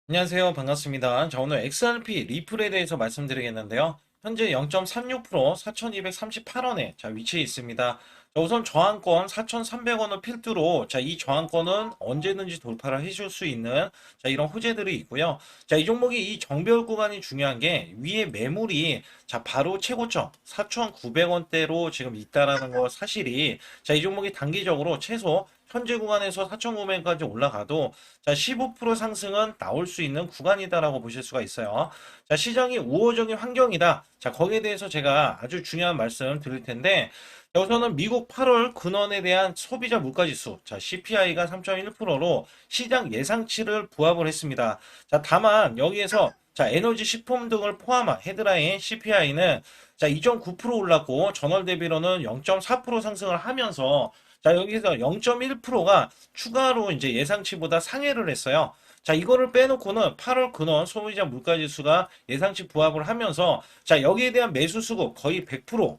안녕하세요. 반갑습니다. 자, 오늘 XRP 리플에 대해서 말씀드리겠는데요. 현재 0.36% 4,238원에 위치해 있습니다. 자, 우선 저항권 4,300원을 필두로 이 저항권은 언제든지 돌파를 해줄 수 있는 이런 호재들이 있고요. 자, 이 종목이 이 정배열 구간이 중요한 게 위에 매물이 바로 최고점 4,900원대로 지금 있다라는 거 사실이 이 종목이 단기적으로 최소 현재 구간에서 4,900원까지 올라가도 15% 상승은 나올 수 있는 구간이다라고 보실 수가 있어요. 자, 시장이 우호적인 환경이다. 자, 거기에 대해서 제가 아주 중요한 말씀 드릴 텐데, 우선은 미국 8월 근원에 대한 소비자 물가지수, CPI가 3.1%로 시장 예상치를 부합을 했습니다. 자, 다만 여기에서 에너지 식품 등을 포함한 헤드라인 CPI는 2.9% 올랐고 전월 대비로는 0.4% 상승을 하면서 여기서 0.1%가 추가로 이제 예상치보다 상회를 했어요. 자, 이거를 빼놓고는 8월 근원 소비자 물가지수가 예상치 부합을 하면서 여기에 대한 매수 수급 거의 100%.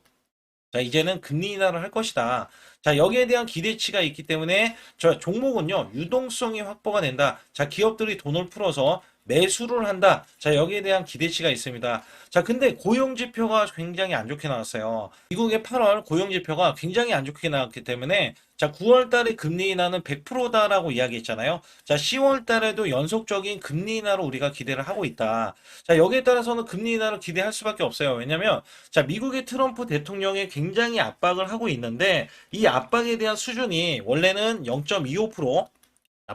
이제는 금리 인하를 할 것이다. 자, 여기에 대한 기대치가 있기 때문에 저 종목은요, 유동성이 확보가 된다. 자, 기업들이 돈을 풀어서 매수를 한다. 자, 여기에 대한 기대치가 있습니다. 자, 근데 고용지표가 굉장히 안 좋게 나왔어요. 미국의 8월 고용지표가 굉장히 안 좋게 나왔기 때문에 9월 달에 금리 인하는 100%다라고 이야기했잖아요. 자, 10월 달에도 연속적인 금리 인하로 우리가 기대를 하고 있다. 자, 여기에 따라서는 금리 인하를 기대할 수밖에 없어요. 왜냐면 미국의 트럼프 대통령이 굉장히 압박을 하고 있는데 이 압박에 대한 수준이 원래는 0.25%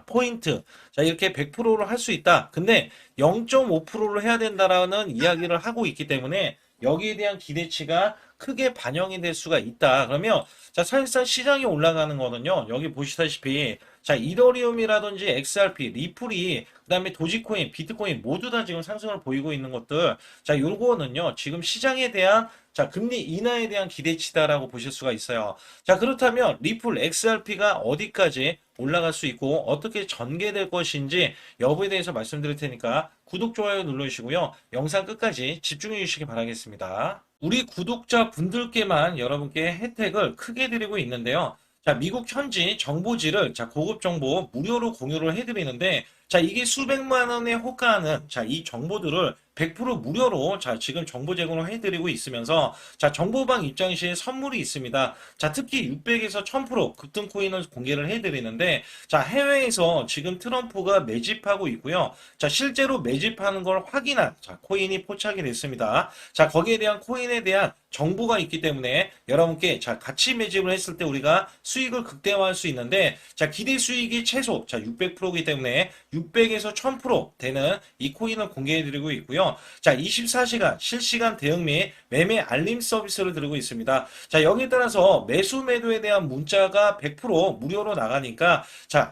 포인트. 자, 이렇게 100%로 할 수 있다. 근데 0.5%로 해야 된다라는 이야기를 하고 있기 때문에 여기에 대한 기대치가 크게 반영이 될 수가 있다. 그러면 사실상 시장이 올라가는 거는요. 여기 보시다시피 이더리움이라든지 XRP, 리플이 그다음에 도지코인, 비트코인 모두 다 지금 상승을 보이고 있는 것들. 요거는요. 지금 시장에 대한 금리 인하에 대한 기대치다라고 보실 수가 있어요. 자, 그렇다면 리플 XRP가 어디까지 올라갈 수 있고 어떻게 전개될 것인지 여부에 대해서 말씀드릴 테니까 구독, 좋아요 눌러주시고요. 영상 끝까지 집중해 주시기 바라겠습니다. 우리 구독자 분들께만 여러분께 혜택을 크게 드리고 있는데요. 자, 미국 현지 정보지를 고급 정보 무료로 공유를 해드리는데 이게 수백만 원에 호가하는 이 정보들을 100% 무료로 지금 정보 제공을 해드리고 있으면서 정보방 입장 시에 선물이 있습니다. 특히 600에서 1000% 급등 코인을 공개를 해드리는데 해외에서 지금 트럼프가 매집하고 있고요. 실제로 매집하는 걸 확인한 코인이 포착이 됐습니다. 거기에 대한 코인에 대한 정보가 있기 때문에 여러분께 같이 매집을 했을 때 우리가 수익을 극대화할 수 있는데 기대 수익이 최소 600%이기 때문에 600에서 1000% 되는 이 코인을 공개해드리고 있고요. 24시간 실시간 대응 및 매매 알림 서비스를 드리고 있습니다. 여기에 따라서 매수 매도에 대한 문자가 100% 무료로 나가니까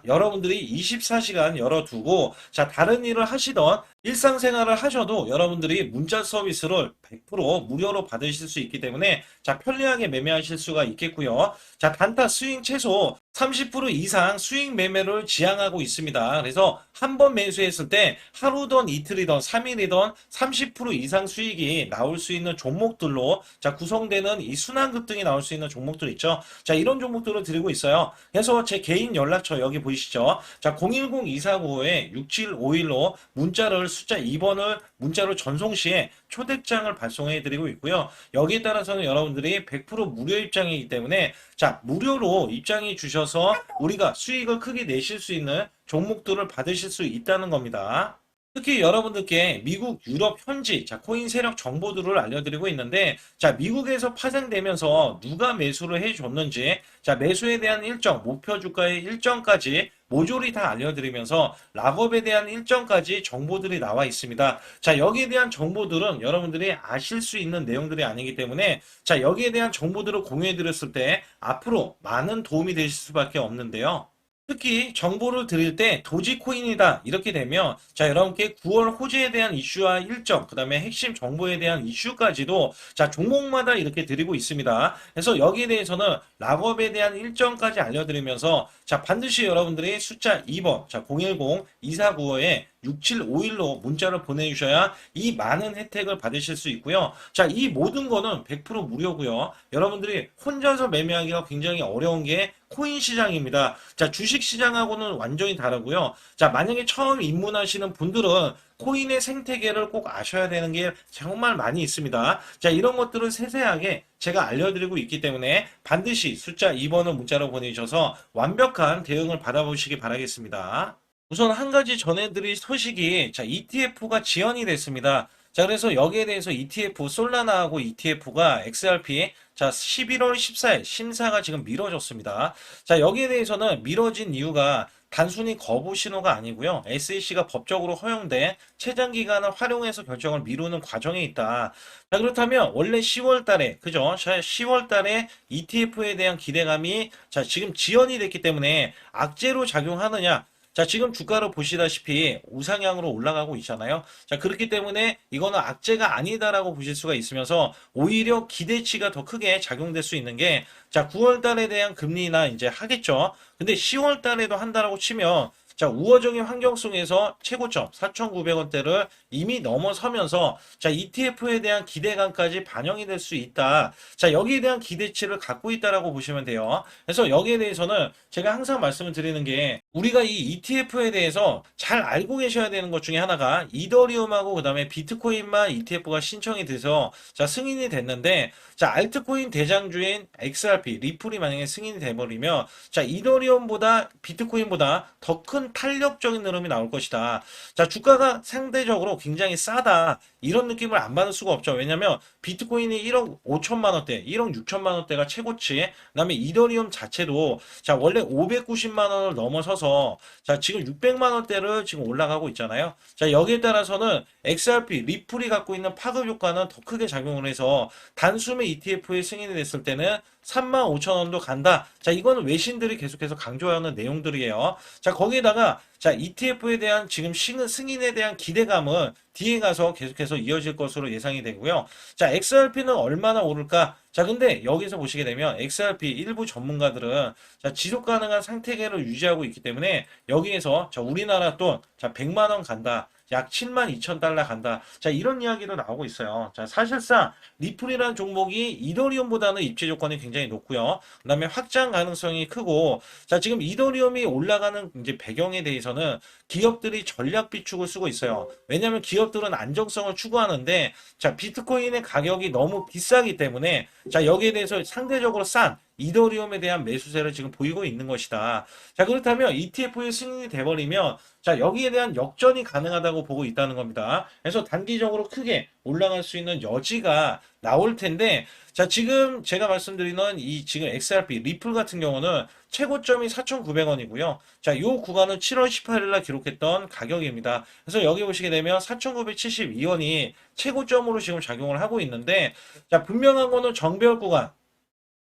여러분들이 24시간 열어두고 다른 일을 하시던 일상생활을 하셔도 여러분들이 문자 서비스를 100% 무료로 받으실 수 있기 때문에 편리하게 매매하실 수가 있겠고요. 단타 스윙 최소 30% 이상 수익 매매를 지향하고 있습니다. 그래서 한 번 매수했을 때 하루든 이틀이든 3일이든 30% 이상 수익이 나올 수 있는 종목들로 구성되는 이 순환급등이 나올 수 있는 종목들 있죠. 이런 종목들을 드리고 있어요. 그래서 제 개인 연락처 여기 보이시죠? 010-245-6751로 문자를 숫자 2번을 문자로 전송 시에 초대장을 발송해 드리고 있고요. 여기에 따라서는 여러분들이 100% 무료 입장이기 때문에 무료로 입장해 주셔서 우리가 수익을 크게 내실 수 있는 종목들을 받으실 수 있다는 겁니다. 특히 여러분들께 미국, 유럽 현지 코인 세력 정보들을 알려드리고 있는데 미국에서 파생되면서 누가 매수를 해줬는지 매수에 대한 일정, 목표 주가의 일정까지 모조리 다 알려드리면서 락업에 대한 일정까지 정보들이 나와 있습니다. 여기에 대한 정보들은 여러분들이 아실 수 있는 내용들이 아니기 때문에 여기에 대한 정보들을 공유해 드렸을 때 앞으로 많은 도움이 되실 수밖에 없는데요. 특히 정보를 드릴 때 도지코인이다 이렇게 되면 여러분께 9월 호재에 대한 이슈와 일정 그 다음에 핵심 정보에 대한 이슈까지도 종목마다 이렇게 드리고 있습니다. 그래서 여기에 대해서는 락업에 대한 일정까지 알려드리면서 반드시 여러분들이 숫자 2번 010-2495에 6751로 문자를 보내주셔야 이 많은 혜택을 받으실 수 있고요. 자, 이 모든 거는 100% 무료고요. 여러분들이 혼자서 매매하기가 굉장히 어려운 게 코인 시장입니다. 자, 주식 시장하고는 완전히 다르고요. 자, 만약에 처음 입문하시는 분들은 코인의 생태계를 꼭 아셔야 되는 게 정말 많이 있습니다. 자, 이런 것들을 세세하게 제가 알려드리고 있기 때문에 반드시 숫자 2번을 문자로 보내주셔서 완벽한 대응을 받아보시기 바라겠습니다. 우선 한 가지 전해드릴 소식이, 자, ETF가 지연이 됐습니다. 자, 그래서 여기에 대해서 ETF, 솔라나하고 ETF가 XRP, 자, 11월 14일 심사가 지금 미뤄졌습니다. 자, 여기에 대해서는 미뤄진 이유가 단순히 거부 신호가 아니고요. SEC가 법적으로 허용된 최장 기간을 활용해서 결정을 미루는 과정에 있다. 자, 그렇다면 원래 10월 달에, 그죠? 10월 달에 ETF에 대한 기대감이, 자, 지금 지연이 됐기 때문에 악재로 작용하느냐? 자, 지금 주가를 보시다시피 우상향으로 올라가고 있잖아요. 자, 그렇기 때문에 이거는 악재가 아니다라고 보실 수가 있으면서 오히려 기대치가 더 크게 작용될 수 있는 게, 자, 9월 달에 대한 금리나 이제 하겠죠. 근데 10월 달에도 한다라고 치면, 자, 우호적인 환경 속에서 최고점 4,900원대를 이미 넘어서면서, 자, ETF에 대한 기대감까지 반영이 될 수 있다. 자, 여기에 대한 기대치를 갖고 있다라고 보시면 돼요. 그래서 여기에 대해서는 제가 항상 말씀을 드리는 게, 우리가 이 ETF에 대해서 잘 알고 계셔야 되는 것 중에 하나가 이더리움하고 그다음에 비트코인만 ETF가 신청이 돼서, 자, 승인이 됐는데, 자, 알트코인 대장주인 XRP, 리플이 만약에 승인이 돼버리면, 자, 이더리움보다 비트코인보다 더 큰 탄력적인 흐름이 나올 것이다. 자, 주가가 상대적으로 굉장히 싸다. 이런 느낌을 안 받을 수가 없죠. 왜냐면 비트코인이 1억 5천만 원대, 1억 6천만 원대가 최고치. 그다음에 이더리움 자체도, 자, 원래 590만 원을 넘어서서, 자, 지금 600만 원대를 지금 올라가고 있잖아요. 자, 여기에 따라서는 XRP, 리플이 갖고 있는 파급 효과는 더 크게 작용을 해서 단숨에 ETF에 승인이 됐을 때는 35,000원도 간다. 자, 이거는 외신들이 계속해서 강조하는 내용들이에요. 자, 거기에다가, 자, ETF에 대한 지금 승인에 대한 기대감은 뒤에 가서 계속해서 이어질 것으로 예상이 되고요. 자, XRP는 얼마나 오를까? 자, 근데 여기서 보시게 되면 XRP 일부 전문가들은, 자, 지속 가능한 상태계를 유지하고 있기 때문에 여기에서, 자, 우리나라 돈, 자, 100만 원 간다. 약 7만 2천 달러 간다. 자, 이런 이야기도 나오고 있어요. 자, 사실상 리플이라는 종목이 이더리움보다는 입지 조건이 굉장히 높고요. 그다음에 확장 가능성이 크고, 자, 지금 이더리움이 올라가는 이제 배경에 대해서는 기업들이 전략 비축을 쓰고 있어요. 왜냐하면 기업들은 안정성을 추구하는데, 자, 비트코인의 가격이 너무 비싸기 때문에, 자, 여기에 대해서 상대적으로 싼 이더리움에 대한 매수세를 지금 보이고 있는 것이다. 자, 그렇다면 ETF에 승인이 돼버리면, 자, 여기에 대한 역전이 가능하다고 보고 있다는 겁니다. 그래서 단기적으로 크게 올라갈 수 있는 여지가 나올 텐데, 자, 지금 제가 말씀드리는 이 지금 XRP, 리플 같은 경우는 최고점이 4,900원이고요. 자, 이 구간은 7월 18일 날 기록했던 가격입니다. 그래서 여기 보시게 되면 4,972원이 최고점으로 지금 작용을 하고 있는데, 자, 분명한 거는 정배열 구간,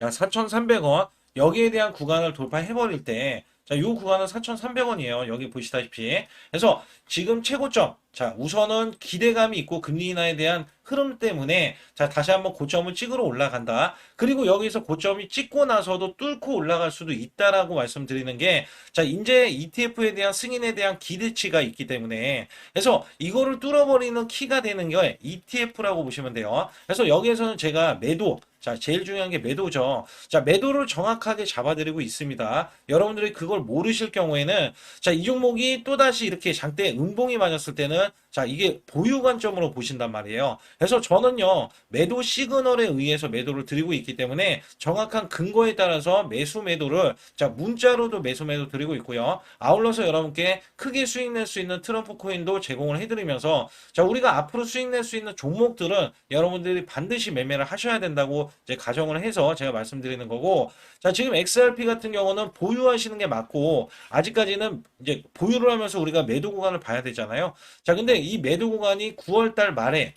자, 4,300원. 여기에 대한 구간을 돌파해버릴 때, 자, 이 구간은 4,300원이에요. 여기 보시다시피. 그래서 지금 최고점. 자, 우선은 기대감이 있고 금리 인하에 대한 흐름 때문에, 자, 다시 한번 고점을 찍으러 올라간다. 그리고 여기서 고점이 찍고 나서도 뚫고 올라갈 수도 있다라고 말씀드리는 게, 자, 이제 ETF에 대한 승인에 대한 기대치가 있기 때문에, 그래서 이거를 뚫어버리는 키가 되는 게 ETF라고 보시면 돼요. 그래서 여기에서는 제가 매도, 자, 제일 중요한 게 매도죠. 자, 매도를 정확하게 잡아드리고 있습니다. 여러분들이 그걸 모르실 경우에는, 자, 이 종목이 또다시 이렇게 장대 음봉이 맞았을 때는, 자, 이게 보유 관점으로 보신단 말이에요. 그래서 저는요, 매도 시그널에 의해서 매도를 드리고 있기 때문에 정확한 근거에 따라서 매수 매도를, 자, 문자로도 매수 매도 드리고 있고요. 아울러서 여러분께 크게 수익 낼 수 있는 트럼프 코인도 제공을 해드리면서, 자, 우리가 앞으로 수익 낼 수 있는 종목들은 여러분들이 반드시 매매를 하셔야 된다고 이제 가정을 해서 제가 말씀드리는 거고, 자, 지금 XRP 같은 경우는 보유하시는 게 맞고, 아직까지는 이제 보유를 하면서 우리가 매도 구간을 봐야 되잖아요. 자, 근데 이 매도 구간이 9월 달 말에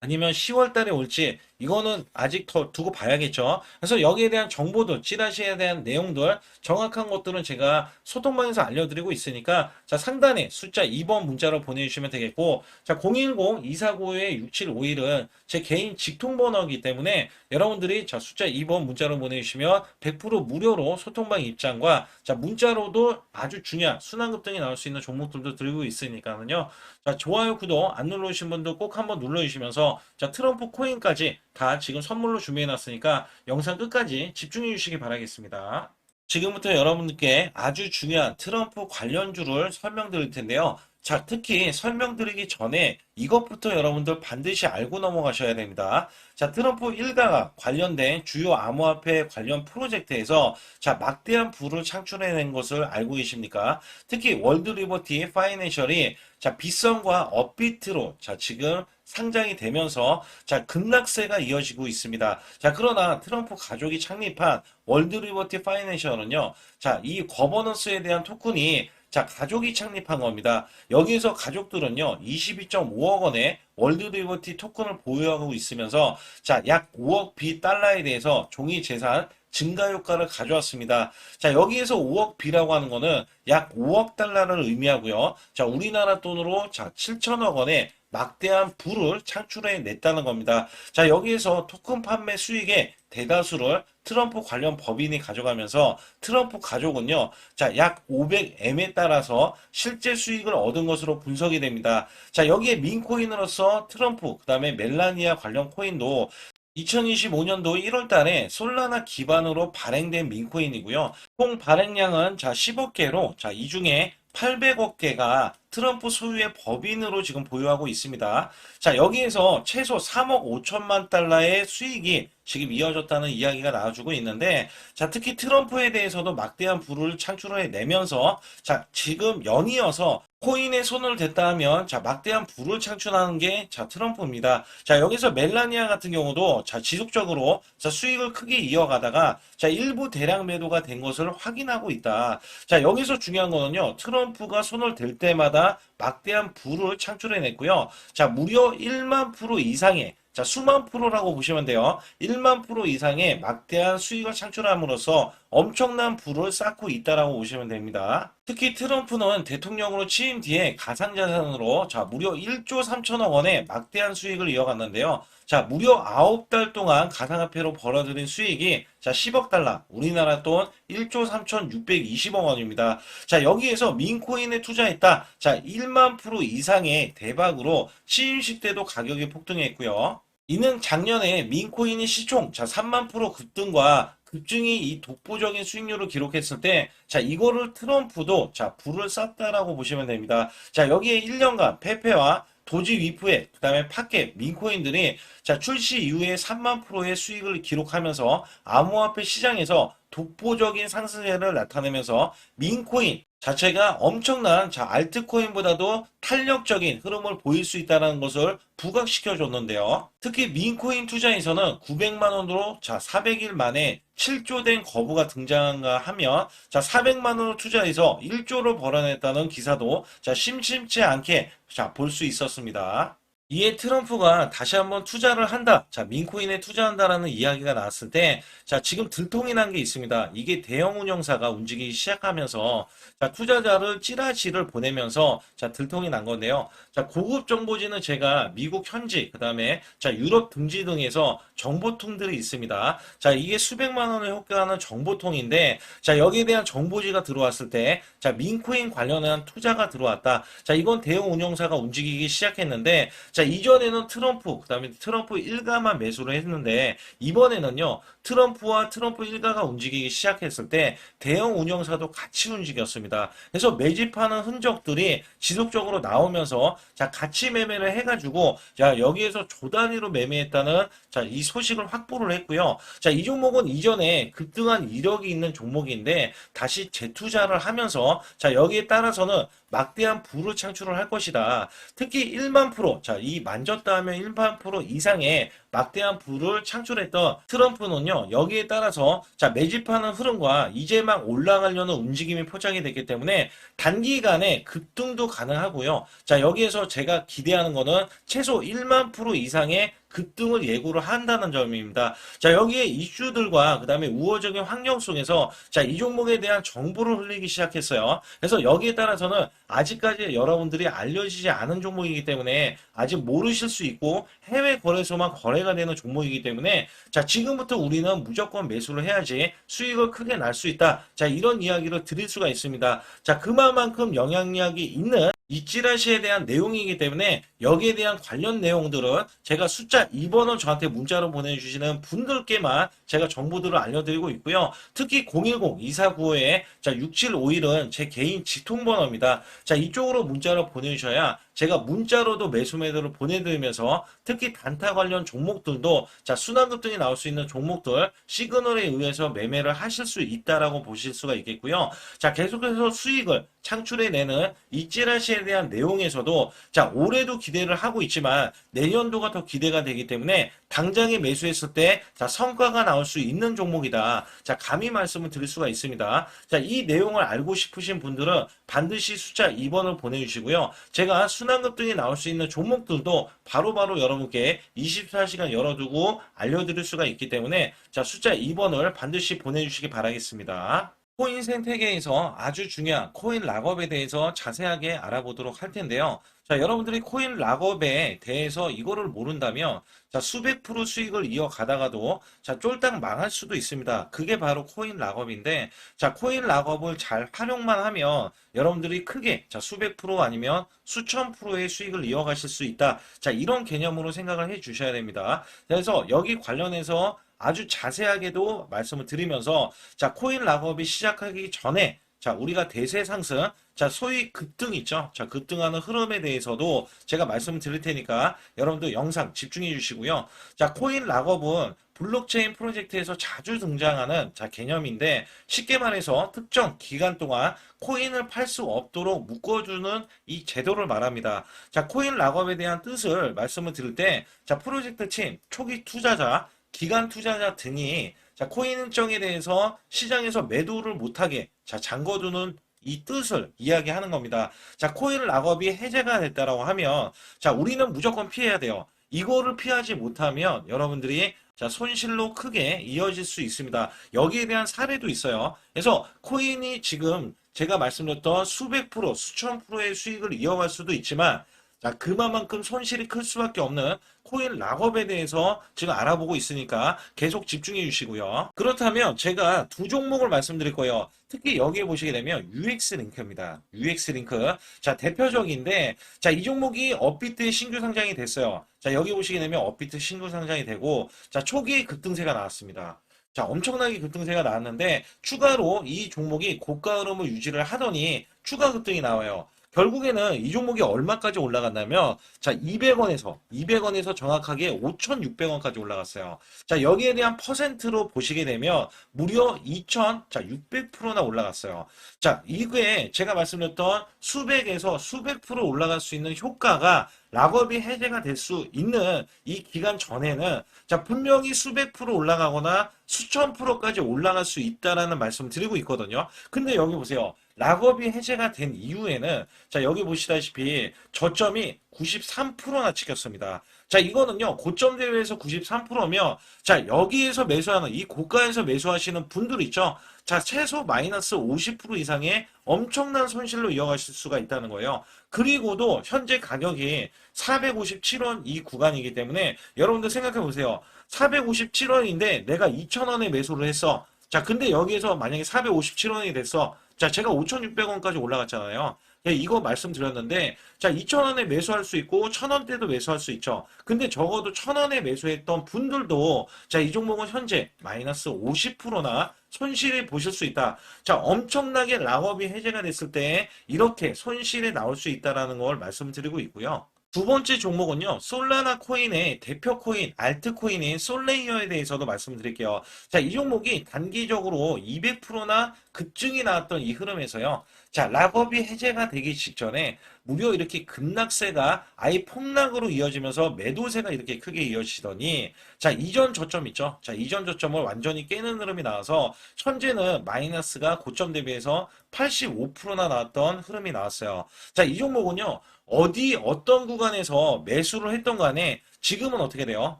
아니면 10월 달에 올지, 이거는 아직 더 두고 봐야겠죠. 그래서 여기에 대한 정보들, 찌라시에 대한 내용들, 정확한 것들은 제가 소통방에서 알려드리고 있으니까 자, 상단에 숫자 2번 문자로 보내주시면 되겠고 자, 010-2495-6751은 제 개인 직통번호이기 때문에 여러분들이 자, 숫자 2번 문자로 보내주시면 100% 무료로 소통방 입장과 자, 문자로도 아주 중요한 순환급등이 나올 수 있는 종목들도 들고 있으니까요. 자, 좋아요, 구독 안 눌러주신 분들 꼭 한번 눌러주시면서 자, 트럼프 코인까지 다 지금 선물로 준비해놨으니까 영상 끝까지 집중해 주시기 바라겠습니다. 지금부터 여러분들께 아주 중요한 트럼프 관련주를 설명드릴 텐데요. 자, 특히 설명드리기 전에 이것부터 여러분들 반드시 알고 넘어가셔야 됩니다. 자, 트럼프 일가가 관련된 주요 암호화폐 관련 프로젝트에서 자, 막대한 부를 창출해낸 것을 알고 계십니까? 특히 월드 리버티 파이낸셜이 자, 빗썸과 업비트로 자, 지금 상장이 되면서 자, 급락세가 이어지고 있습니다. 자, 그러나 트럼프 가족이 창립한 월드 리버티 파이낸셜은요. 자, 이 거버넌스에 대한 토큰이 자, 가족이 창립한 겁니다. 여기에서 가족들은요, 22.5억 원의 월드 리버티 토큰을 보유하고 있으면서, 자, 약 5억 비달러에 대해서 종이 재산 증가 효과를 가져왔습니다. 자, 여기에서 5억 비라고 하는 거는 약 5억 달러를 의미하고요. 자, 우리나라 돈으로 자, 7천억 원의 막대한 부를 창출해 냈다는 겁니다. 자, 여기에서 토큰 판매 수익의 대다수를 트럼프 관련 법인이 가져가면서 트럼프 가족은요, 자, 약 500M에 따라서 실제 수익을 얻은 것으로 분석이 됩니다. 자, 여기에 민코인으로서 트럼프, 그 다음에 멜라니아 관련 코인도 2025년도 1월 달에 솔라나 기반으로 발행된 민코인이고요. 총 발행량은 자 10억 개로 자 이 중에 800억 개가 트럼프 소유의 법인으로 지금 보유하고 있습니다. 자, 여기에서 최소 3억 5천만 달러의 수익이 지금 이어졌다는 이야기가 나와주고 있는데, 자, 특히 트럼프에 대해서도 막대한 부를 창출해 내면서, 자, 지금 연이어서 코인에 손을 댔다 하면, 자, 막대한 부를 창출하는 게, 자, 트럼프입니다. 자, 여기서 멜라니아 같은 경우도, 자, 지속적으로, 자, 수익을 크게 이어가다가, 자, 일부 대량 매도가 된 것을 확인하고 있다. 자, 여기서 중요한 거는요, 트럼프가 손을 댈 때마다 막대한 부를 창출해냈고요. 자, 무려 1만 프로 이상의 자, 수만 프로라고 보시면 돼요. 1만 프로 이상의 막대한 수익을 창출함으로써 엄청난 부를 쌓고 있다라고 보시면 됩니다. 특히 트럼프는 대통령으로 취임 뒤에 가상자산으로 자, 무려 1조 3천억 원의 막대한 수익을 이어갔는데요. 자, 무려 9달 동안 가상화폐로 벌어들인 수익이 자, 10억 달러, 우리나라 돈 1조 3,620억 원입니다. 자, 여기에서 민코인에 투자했다. 자, 1만 프로 이상의 대박으로 취임식 때도 가격이 폭등했고요. 이는 작년에 민코인이 시총 자 3만 프로 급등과 급증이 이 독보적인 수익률을 기록했을 때, 자, 이거를 트럼프도, 자, 불을 쐈다라고 보시면 됩니다. 자, 여기에 1년간 페페와 도지 위프에, 그 다음에 팟겟, 민코인들이, 자, 출시 이후에 3만 프로의 수익을 기록하면서 암호화폐 시장에서 독보적인 상승세를 나타내면서 민코인 자체가 엄청난 자 알트코인보다도 탄력적인 흐름을 보일 수 있다는 것을 부각시켜 줬는데요. 특히 민코인 투자에서는 900만 원으로 자 400일 만에 7조 된 거부가 등장한가 하면 자 400만 원을 투자해서 1조를 벌어냈다는 기사도 자 심심치 않게 자 볼 수 있었습니다. 이에 트럼프가 다시 한번 투자를 한다. 자, 민코인에 투자한다라는 이야기가 나왔을 때, 자, 지금 들통이 난 게 있습니다. 이게 대형 운영사가 움직이기 시작하면서, 자, 투자자를 찌라시를 보내면서, 자, 들통이 난 건데요. 자, 고급 정보지는 제가 미국 현지, 그 다음에, 자, 유럽 등지 등에서 정보통들이 있습니다. 자, 이게 수백만 원을 효과하는 정보통인데, 자, 여기에 대한 정보지가 들어왔을 때, 자, 민코인 관련한 투자가 들어왔다. 자, 이건 대형 운영사가 움직이기 시작했는데, 자, 이전에는 트럼프, 그 다음에 트럼프 일가만 매수를 했는데, 이번에는요, 트럼프와 트럼프 일가가 움직이기 시작했을 때, 대형 운영사도 같이 움직였습니다. 그래서 매집하는 흔적들이 지속적으로 나오면서, 자, 같이 매매를 해가지고, 자, 여기에서 조 단위로 매매했다는, 자, 이 소식을 확보를 했고요. 자, 이 종목은 이전에 급등한 이력이 있는 종목인데, 다시 재투자를 하면서, 자, 여기에 따라서는 막대한 부를 창출을 할 것이다. 특히 1만 프로, 자, 이 만졌다 하면 1만 프로 이상의 막대한 부를 창출했던 트럼프는요, 여기에 따라서 자, 매집하는 흐름과 이제 막 올라가려는 움직임이 포착이 됐기 때문에 단기간에 급등도 가능하고요. 자, 여기에서 제가 기대하는 거는 최소 1만 프로 이상의 급등을 예고를 한다는 점입니다. 자, 여기에 이슈들과 그다음에 우호적인 환경 속에서 자, 이 종목에 대한 정보를 흘리기 시작했어요. 그래서 여기에 따라서는 아직까지 여러분들이 알려지지 않은 종목이기 때문에 아직 모르실 수 있고 해외 거래소만 거래가 되는 종목이기 때문에 자, 지금부터 우리는 무조건 매수를 해야지 수익을 크게 날 수 있다. 자, 이런 이야기를 드릴 수가 있습니다. 자, 그만큼 영향력이 있는 이 찌라시에 대한 내용이기 때문에 여기에 대한 관련 내용들은 제가 숫자 2번을 저한테 문자로 보내주시는 분들께만 제가 정보들을 알려드리고 있고요. 특히 010-2495에 자 6751은 제 개인 지통번호입니다. 자, 이쪽으로 문자를 보내주셔야 제가 문자로도 매수 매도를 보내드리면서 특히 단타 관련 종목들도 자 순환급등이 나올 수 있는 종목들 시그널에 의해서 매매를 하실 수 있다라고 보실 수가 있겠고요. 자, 계속해서 수익을 창출해내는 이 찌라시에 대한 내용에서도 자 올해도 기대를 하고 있지만 내년도가 더 기대가 되기 때문에 당장에 매수했을 때 자 성과가 나올 수 있는 종목이다. 자, 감히 말씀을 드릴 수가 있습니다. 자, 이 내용을 알고 싶으신 분들은 반드시 숫자 2번을 보내주시고요. 제가 순환급등이 나올 수 있는 종목들도 바로바로 여러분께 24시간 열어두고 알려드릴 수가 있기 때문에 자 숫자 2번을 반드시 보내주시기 바라겠습니다. 코인 생태계에서 아주 중요한 코인 락업에 대해서 자세하게 알아보도록 할 텐데요. 자, 여러분들이 코인 락업에 대해서 이거를 모른다면 자, 수백 프로 수익을 이어가다가도 자, 쫄딱 망할 수도 있습니다. 그게 바로 코인 락업인데 자, 코인 락업을 잘 활용만 하면 여러분들이 크게 자, 수백 프로 아니면 수천 프로의 수익을 이어가실 수 있다. 자, 이런 개념으로 생각을 해 주셔야 됩니다. 그래서 여기 관련해서 아주 자세하게도 말씀을 드리면서 자, 코인 락업이 시작하기 전에 자, 우리가 대세 상승, 자, 소위 급등 있죠? 자, 급등하는 흐름에 대해서도 제가 말씀을 드릴 테니까 여러분들 영상 집중해 주시고요. 자, 코인 락업은 블록체인 프로젝트에서 자주 등장하는 자, 개념인데 쉽게 말해서 특정 기간 동안 코인을 팔 수 없도록 묶어주는 이 제도를 말합니다. 자, 코인 락업에 대한 뜻을 말씀을 드릴 때 자, 프로젝트 팀, 초기 투자자, 기간 투자자 등이 자, 코인 일정에 대해서 시장에서 매도를 못하게 자, 잠궈두는 이 뜻을 이야기하는 겁니다. 자, 코인 락업이 해제가 됐다라고 하면 자, 우리는 무조건 피해야 돼요. 이거를 피하지 못하면 여러분들이 자, 손실로 크게 이어질 수 있습니다. 여기에 대한 사례도 있어요. 그래서 코인이 지금 제가 말씀드렸던 수백 프로, 수천 프로의 수익을 이어갈 수도 있지만 자, 그만큼 손실이 클 수밖에 없는 코인 락업에 대해서 지금 알아보고 있으니까 계속 집중해 주시고요. 그렇다면 제가 두 종목을 말씀드릴 거예요. 특히 여기에 보시게 되면 UX 링크입니다. UX 링크. 자, 대표적인데, 자, 이 종목이 업비트에 신규 상장이 됐어요. 자, 여기 보시게 되면 업비트 신규 상장이 되고, 자, 초기 급등세가 나왔습니다. 자, 엄청나게 급등세가 나왔는데, 추가로 이 종목이 고가 흐름을 유지를 하더니 추가 급등이 나와요. 결국에는 이 종목이 얼마까지 올라갔냐면 자 200원에서 정확하게 5,600원까지 올라갔어요. 자, 여기에 대한 퍼센트로 보시게 되면 무려 2,600%나 올라갔어요. 자, 이게 제가 말씀드렸던 수백에서 수백 프로 올라갈 수 있는 효과가 락업이 해제가 될 수 있는 이 기간 전에는 자 분명히 수백 프로 올라가거나 수천 프로까지 올라갈 수 있다라는 말씀을 드리고 있거든요. 근데 여기 보세요. 락업이 해제가 된 이후에는 자 여기 보시다시피 저점이 93%나 찍혔습니다. 자, 이거는요 고점 대비해서 93%면 자 여기에서 매수하는 이 고가에서 매수하시는 분들 있죠. 자, 최소 마이너스 50% 이상의 엄청난 손실로 이어가실 수가 있다는 거예요. 그리고도 현재 가격이 457원 이 구간이기 때문에 여러분들 생각해 보세요. 457원인데 내가 2,000원에 매수를 했어. 자, 근데 여기에서 만약에 457원이 됐어. 자, 제가 5,600원까지 올라갔잖아요. 예, 이거 말씀드렸는데, 자, 2,000원에 매수할 수 있고, 1,000원대도 매수할 수 있죠. 근데 적어도 1,000원에 매수했던 분들도, 자, 이 종목은 현재 마이너스 50%나 손실을 보실 수 있다. 자, 엄청나게 락업이 해제가 됐을 때, 이렇게 손실이 나올 수 있다라는 걸 말씀드리고 있고요. 두 번째 종목은요, 솔라나 코인의 대표 코인, 알트코인인 솔레이어에 대해서도 말씀드릴게요. 자, 이 종목이 단기적으로 200%나 급증이 나왔던 이 흐름에서요. 자, 락업이 해제가 되기 직전에 무려 이렇게 급락세가 아예 폭락으로 이어지면서 매도세가 이렇게 크게 이어지더니 자, 이전 저점 있죠? 자, 이전 저점을 완전히 깨는 흐름이 나와서 현재는 마이너스가 고점 대비해서 85%나 나왔던 흐름이 나왔어요. 자, 이 종목은요. 어떤 구간에서 매수를 했던 간에 지금은 어떻게 돼요?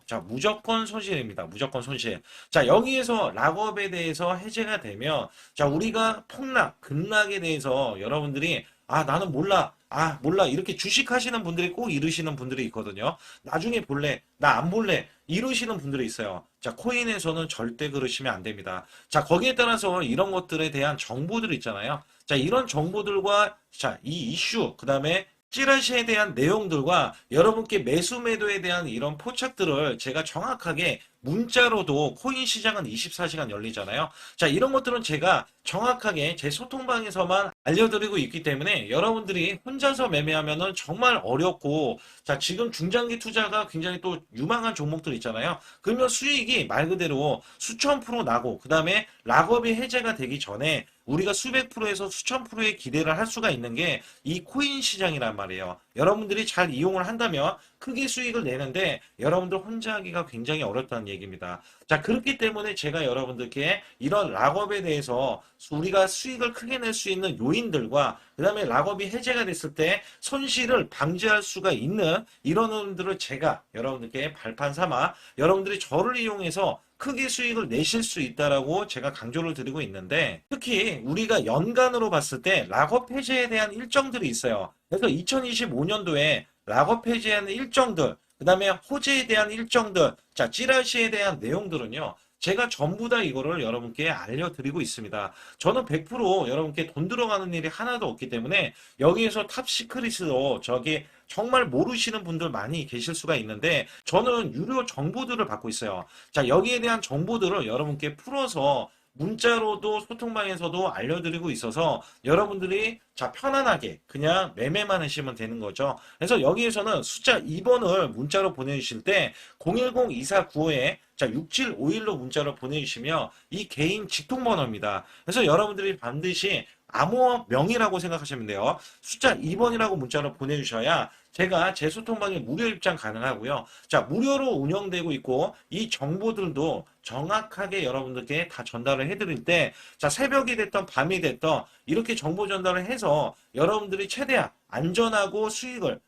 자, 무조건 손실입니다. 무조건 손실. 자, 여기에서 락업에 대해서 해제가 되면, 자, 우리가 폭락, 급락에 대해서 여러분들이, 아, 나는 몰라. 아, 몰라. 이렇게 주식하시는 분들이 꼭 이러시는 분들이 있거든요. 나중에 볼래. 나 안 볼래. 이러시는 분들이 있어요. 자, 코인에서는 절대 그러시면 안 됩니다. 자, 거기에 따라서 이런 것들에 대한 정보들 있잖아요. 자, 이런 정보들과, 자, 이 이슈, 그 다음에 찌라시에 대한 내용들과 여러분께 매수 매도에 대한 이런 포착들을 제가 정확하게 문자로도 코인 시장은 24시간 열리잖아요. 자, 이런 것들은 제가 정확하게 제 소통방에서만 알려드리고 있기 때문에 여러분들이 혼자서 매매하면은 정말 어렵고, 자, 지금 중장기 투자가 굉장히 또 유망한 종목들 있잖아요. 그러면 수익이 말 그대로 수천 프로 나고, 그 다음에 락업이 해제가 되기 전에 우리가 수백 프로에서 수천 프로의 기대를 할 수가 있는 게 이 코인 시장이란 말이에요. 여러분들이 잘 이용을 한다면 크게 수익을 내는데 여러분들 혼자 하기가 굉장히 어렵다는 얘기입니다. 자, 그렇기 때문에 제가 여러분들께 이런 락업에 대해서 우리가 수익을 크게 낼 수 있는 요인들과 그 다음에 락업이 해제가 됐을 때 손실을 방지할 수가 있는 이런 것들을 제가 여러분들께 발판 삼아 여러분들이 저를 이용해서 크게 수익을 내실 수 있다라고 제가 강조를 드리고 있는데, 특히 우리가 연간으로 봤을 때 락업 해제에 대한 일정들이 있어요. 그래서 2025년도에 락업 해제하는 일정들, 그 다음에 호재에 대한 일정들, 자, 찌라시에 대한 내용들은요, 제가 전부 다 이거를 여러분께 알려드리고 있습니다. 저는 100% 여러분께 돈 들어가는 일이 하나도 없기 때문에 여기에서 탑 시크릿으로 저기 정말 모르시는 분들 많이 계실 수가 있는데 저는 유료 정보들을 받고 있어요. 자, 여기에 대한 정보들을 여러분께 풀어서 문자로도 소통방에서도 알려드리고 있어서 여러분들이 자, 편안하게 그냥 매매만 하시면 되는 거죠. 그래서 여기에서는 숫자 2번을 문자로 보내주실 때 010-2495에 자, 6751로 문자로 보내주시면 이 개인 직통번호입니다. 그래서 여러분들이 반드시 암호명이라고 생각하시면 돼요. 숫자 2번이라고 문자로 보내주셔야 제가 제 소통방에 무료 입장 가능하고요. 자, 무료로 운영되고 있고 이 정보들도 정확하게 여러분들께 다 전달을 해드릴 때, 자, 새벽이 됐던 밤이 됐던 이렇게 정보 전달을 해서 여러분들이 최대한 안전하고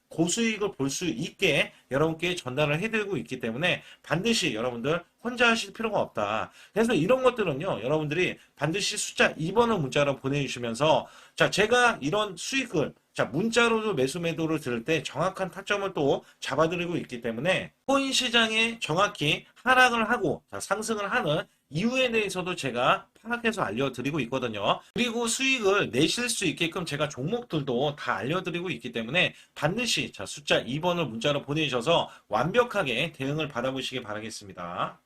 고수익을 볼 수 있게 여러분께 전달을 해드리고 있기 때문에 반드시 여러분들 혼자 하실 필요가 없다. 그래서 이런 것들은요, 여러분들이 반드시 숫자 2번을 문자로 보내주시면서, 자, 제가 이런 수익을 자, 문자로도 매수 매도를 들을 때 정확한 타점을 또 잡아드리고 있기 때문에 코인 시장에 정확히 하락을 하고 자, 상승을 하는 이유에 대해서도 제가 파악해서 알려드리고 있거든요. 그리고 수익을 내실 수 있게끔 제가 종목들도 다 알려드리고 있기 때문에 반드시 자, 숫자 2번을 문자로 보내주셔서 완벽하게 대응을 받아보시기 바라겠습니다.